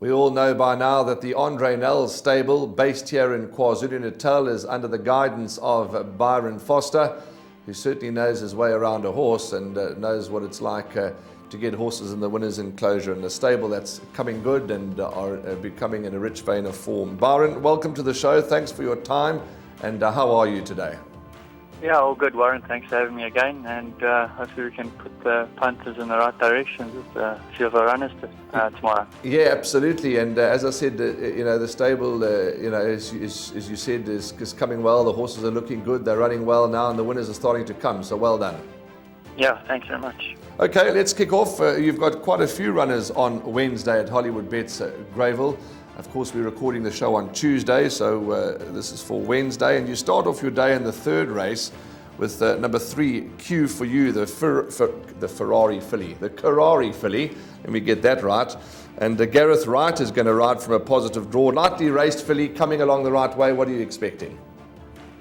We all know by now that the Andre Nels stable, based here in KwaZulu-Natal, is under the guidance of Byron Foster, who certainly knows his way around a horse and knows what it's like to get horses in the winner's enclosure, and a stable that's coming good and are becoming in a rich vein of form. Byron, welcome to the show. Thanks for your time, and how are you today? Yeah, all good, Warren. Thanks for having me again, and hopefully we can put the punters in the right direction with a few of our runners tomorrow. Yeah, absolutely. And as I said, the stable, as you said, is coming well. The horses are looking good. They're running well now, and the winners are starting to come. So well done. Yeah, thanks very much. Okay, let's kick off. You've got quite a few runners on Wednesday at Hollywood Bets Greyville. Of course, we're recording the show on Tuesday, so this is for Wednesday. And you start off your day in the third race with number 3, Q for You, the Ferrari filly, the Carrari filly. Let me get that right. And Gareth Wright is going to ride from a positive draw. Lightly raced filly, coming along the right way. What are you expecting?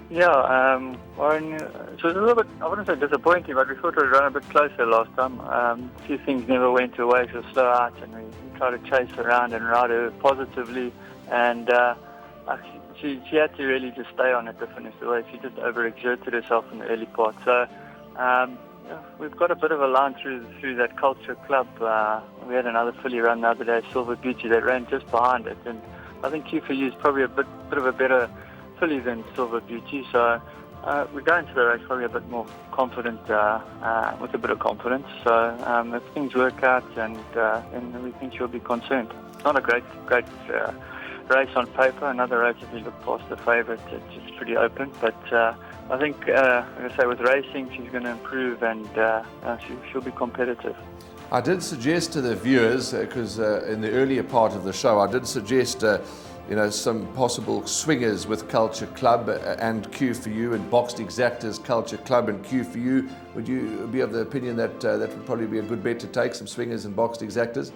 Yeah, Warren, it was a little bit, I wouldn't say disappointing, but we thought it would run a bit closer last time. A few things never went her way. She was slow out, and we tried to chase her around and ride her positively. And she had to really just stay on it to finish the race. She just overexerted herself in the early part. So we've got a bit of a line through that Culture Club. We had another filly run the other day, Silver Beauty, that ran just behind it. And I think Q for You is probably a bit of a better filly than Silver Beauty. So we're going to the race probably a bit more confident, with a bit of confidence. So if things work out, and we think she'll be concerned. It's not a great race on paper. Another race, if you look past the favourite, it's pretty open. But I think, like I say, with racing, she's going to improve, and she'll be competitive. I did suggest to the viewers, because in the earlier part of the show, I did suggest some possible swingers with Culture Club and Q for You, and boxed exactors, Culture Club and Q for You. Would you be of the opinion that that would probably be a good bet to take, some swingers and boxed exactors?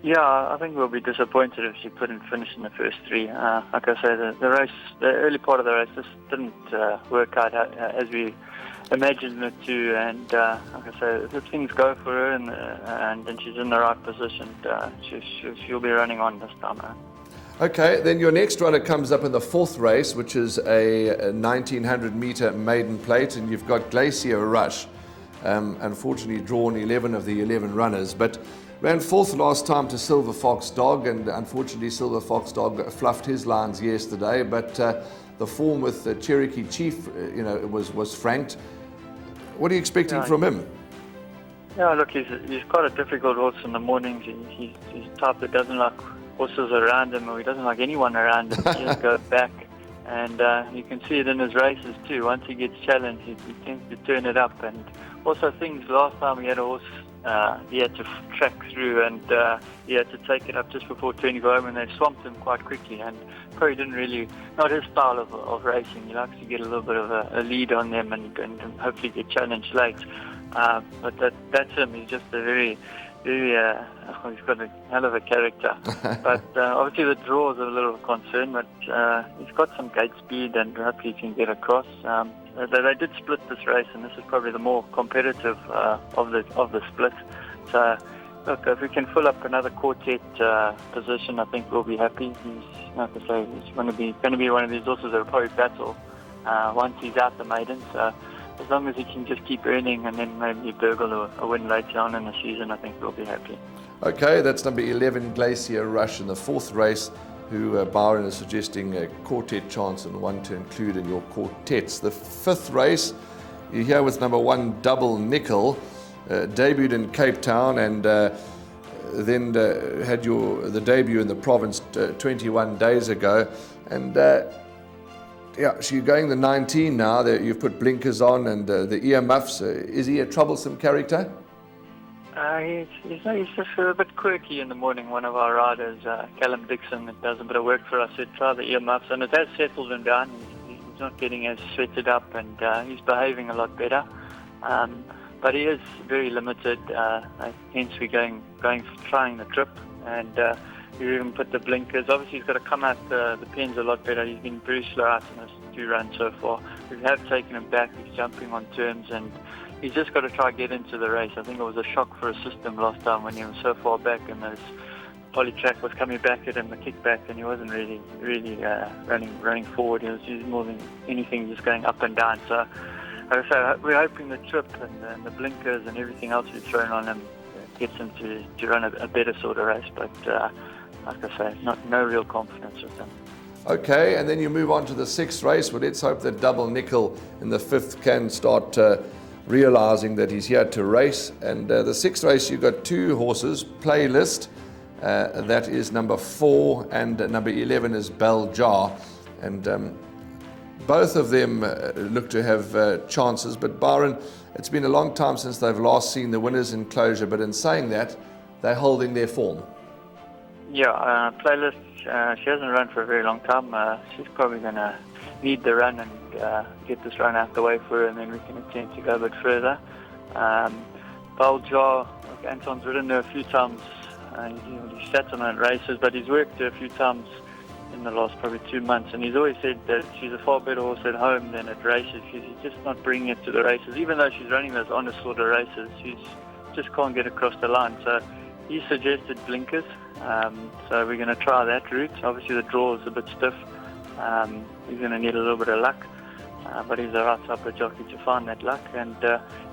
Yeah, I think we'll be disappointed if she couldn't finish in the first 3. Like I say, the race, the early part of the race just didn't work out as we imagined it to, and like I say, if things go for her and she's in the right position, she'll be running on this time. Okay, then your next runner comes up in the 4th race, which is a 1900 metre maiden plate, and you've got Glacier Rush, unfortunately drawn 11 of the 11 runners, but ran 4th last time to Silver Fox Dog, and unfortunately Silver Fox Dog fluffed his lines yesterday, but the form with Cherokee Chief, was franked. What are you expecting from him? Yeah, look, he's quite a difficult horse in the mornings. He's the type that doesn't like horses around him, or he doesn't like anyone around him. He just goes back, and you can see it in his races too. Once he gets challenged, he tends to turn it up. And also things, last time he had a horse he had to track through, and he had to take it up just before turning home, and they swamped him quite quickly, and probably didn't really, not his style of racing. He likes to get a little bit of a lead on them and hopefully get challenged late. But that's him. He's just a very he's got a hell of a character. But obviously the draw is a little concern, but he's got some gate speed, and hopefully he can get across. They did split this race, and this is probably the more competitive of the split. So look, if we can fill up another quartet position, I think we'll be happy. He's, like I say, he's going to be one of these horses that will probably battle once he's out the maiden. So as long as he can just keep earning, and then maybe burgle a win later on in the season, I think we'll be happy. Okay, that's number 11, Glacier Rush, in the 4th race, who Byron is suggesting a quartet chance and one to include in your quartets. The 5th race, you're here with number 1, Double Nickel, debuted in Cape Town, and then had the debut in the province 21 days ago. And she's going the 19 now. You've put blinkers on and the earmuffs. Is he a troublesome character? He's just a bit quirky in the morning. One of our riders, Callum Dixon, that does a bit of work for us, said try the earmuffs, and it has settled him down. He's not getting as sweated up, and he's behaving a lot better. But he is very limited. Hence we're trying the trip, and we even put the blinkers. Obviously he's got to come out the pens a lot better. He's been very slow out in his 2 runs so far. We have taken him back. He's jumping on terms, and he's just got to try to get into the race. I think it was a shock for his system last time when he was so far back in those Polytrack was coming back at him, a kickback, and he wasn't really running forward. He was more than anything just going up and down. So, like I say, we're hoping the trip and the blinkers and everything else we've thrown on him gets him to run a better sort of race. But like I say, no real confidence with him. Okay, and then you move on to the 6th race. Well, let's hope that Double Nickel in the 5th can start realizing that he's here to race. And the 6th race, you've got 2 horses, Playlist, that is number 4, and number 11 is Bell Jar. And both of them look to have chances. But Byron, it's been a long time since they've last seen the winners' enclosure. But in saying that, they're holding their form. Yeah, Playlist, she hasn't run for a very long time. She's probably going to need the run and get this run out the way for her, and then we can attempt to go a bit further. Bell Jar, Anton's ridden her a few times. He sat on her in races, but he's worked her a few times in the last probably 2 months, and he's always said that she's a far better horse at home than at races. He's just not bringing it to the races. Even though she's running those honest sort of races, she just can't get across the line. So he suggested blinkers. So we're going to try that route. Obviously the draw is a bit stiff. He's going to need a little bit of luck, but he's the right type of jockey to find that luck. And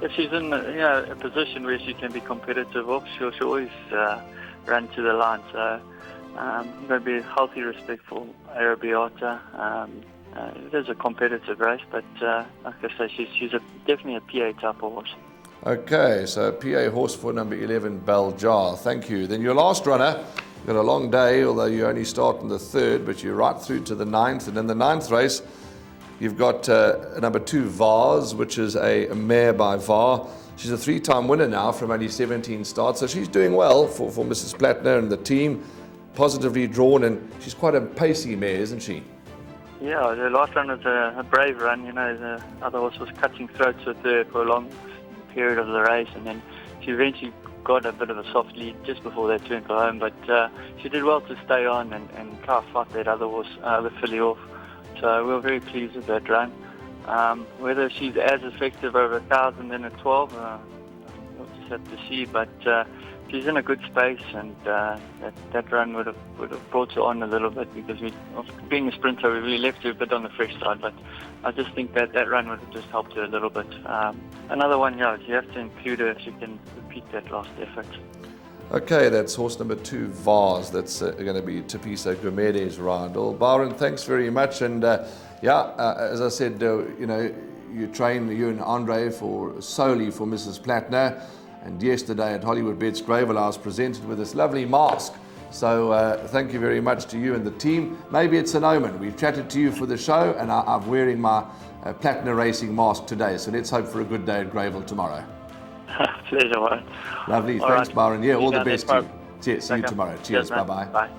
if she's in a position where she can be competitive, she'll always run to the line. So going to be healthy, respectful Arabiata. It is a competitive race, but like I say, she's definitely a PA type of horse. Okay, so PA horse for number 11, Bell Jar. Thank you. Then your last runner, you've got a long day, although you only start in the 3rd, but you're right through to the 9th. And in the 9th race, you've got number 2, Vars, which is a mare by VAR. She's a 3-time winner now from only 17 starts, so she's doing well for Mrs. Plattner and the team. Positively drawn, and she's quite a pacey mare, isn't she? Yeah, the last run was a brave run. The other horse was cutting throats with her for a long period of the race, and then she eventually got a bit of a soft lead just before they turned for home, but she did well to stay on and try to fight that other horse, the filly, off. So we were very pleased with that run. Whether she's as effective over 1,000 than at 12, we'll just have to see, but she's in a good space, and that run would have brought her on a little bit, because being a sprinter, we really left her a bit on the fresh side, but I just think that run would have just helped her a little bit. Another one, you have to include her if she can repeat that last effort. Okay, that's horse number 2, Vars. That's going to be Tapisa Gomede's ride. Well, Byron, thanks very much. And as I said, you train, you and Andre, solely for Mrs. Plattner. And yesterday at Hollywood Bets Gravel, I was presented with this lovely mask. So thank you very much to you and the team. Maybe it's an omen. We've chatted to you for the show, and I'm wearing my Plattner Racing mask today. So let's hope for a good day at Gravel tomorrow. Pleasure, Warren. Lovely. All Thanks, right. Byron. Yeah, all the best to you. Cheers. See you Okay. tomorrow. Cheers. Man. Bye-bye. Bye.